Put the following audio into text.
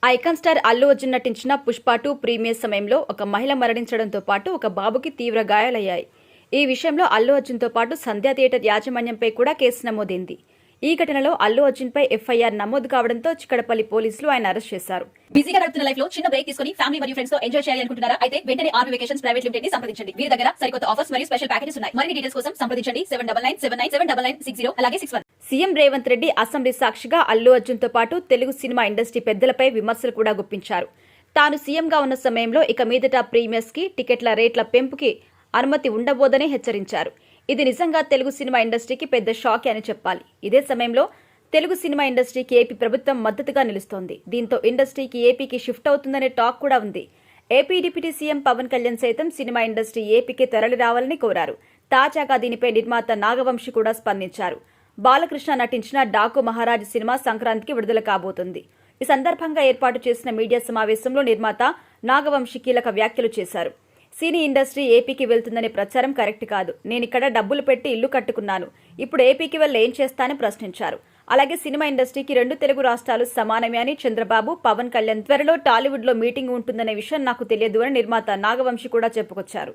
Icon star Allu Arjun నటించిన Pushpa 2 premier సమయంలో ఒక మహిళ మరణించడంతో పాటు ఒక బాబుకి తీవ్ర గాయాలయ్యాయి. ఈ విషయంలో అల్లు అర్జున్తో పాటు సంధ్య థియేటర్ యాజమాన్యంపై కూడా కేసు నమోదైంది. ఈ ఘటనలో అల్లు అర్జున్పై ఎఫ్ఐఆర్ నమోదు కావడంతో చిక్కడపల్లి పోలీసులు ఆయన అరెస్ట్ చేశారు. బిజీగా గడుపుతున్న లైఫ్ లో చిన్న బ్రేక్ తీసుకుని ఫ్యామిలీ మరియు ఫ్రెండ్స్ తో ఎంజాయ్ చేయాలి అనుకుంటున్నారా? అయితే వెంటనే ఆర్మీ వెకేషన్స్ ప్రైవేట్ లిమిటెడ్ ని సంప్రదించండి. వీరి దగ్గర సరికొత్త ఆఫర్స్ మరియు స్పెషల్ ప్యాకేజెస్ ఉన్నాయి. మరిన్ని డీటెయిల్స్ కోసం సంప్రదించండి 7997979960 అలాగే 61. సీఎం రేవంత్ రెడ్డి అసెంబ్లీ సాక్షిగా అల్లు అర్జున్తో పాటు తెలుగు సినిమా ఇండస్ట్రీ పెద్దలపై విమర్శలు కూడా గుప్పించారు. తాను సీఎంగా ఉన్న సమయంలో ఇక మీదట ప్రీమియర్స్ కి టికెట్ల రేట్ల పెంపుకి అనుమతి ఉండబోదని హెచ్చరించారు. ఇది నిజంగా తెలుగు సినిమా ఇండస్ట్రీకి పెద్ద షాక్ అని చెప్పాలి. ఇదే సమయంలో తెలుగు సినిమా ఇండస్ట్రీకి ఏపీ ప్రభుత్వం మద్దతుగా నిలుస్తోంది. దీంతో ఇండస్ట్రీకి ఏపీకి షిఫ్ట్ అవుతుందనే టాక్ కూడా ఉంది. AP deputy CM Pawan Kalyan సైతం సినిమా ఇండస్ట్రీ ఏపీకి తరలి రావాలని కోరారు. తాజాగా దీనిపై నిర్మాత నాగవంశి కూడా స్పందించారు. బాలకృష్ణ నటించిన డాకు మహారాజ్ సినిమా సంక్రాంతికి విడుదల కాబోతుంది. ఈ సందర్భంగా ఏర్పాటు చేసిన మీడియా సమావేశంలో నిర్మాత నాగవంశి కీలక వ్యాఖ్యలు చేశారు. సినీ ఇండస్ట్రీ ఏపీకి వెళ్తుందనే ప్రచారం కరెక్ట్ కాదు. నేనిక్కడ డబ్బులు పెట్టి ఇల్లు కట్టుకున్నాను. ఇప్పుడు ఏపీకి వెళ్ళి ఏం చేస్తానని ప్రశ్నించారు. అలాగే సినిమా ఇండస్ట్రీకి 2 తెలుగు రాష్ట్రాలు సమానమే అని చంద్రబాబు, పవన్ కళ్యాణ్ త్వరలో టాలీవుడ్ లో మీటింగ్ ఉంటుందనే విషయం నాకు తెలియదు అని నిర్మాత నాగవంశి కూడా చెప్పుకొచ్చారు.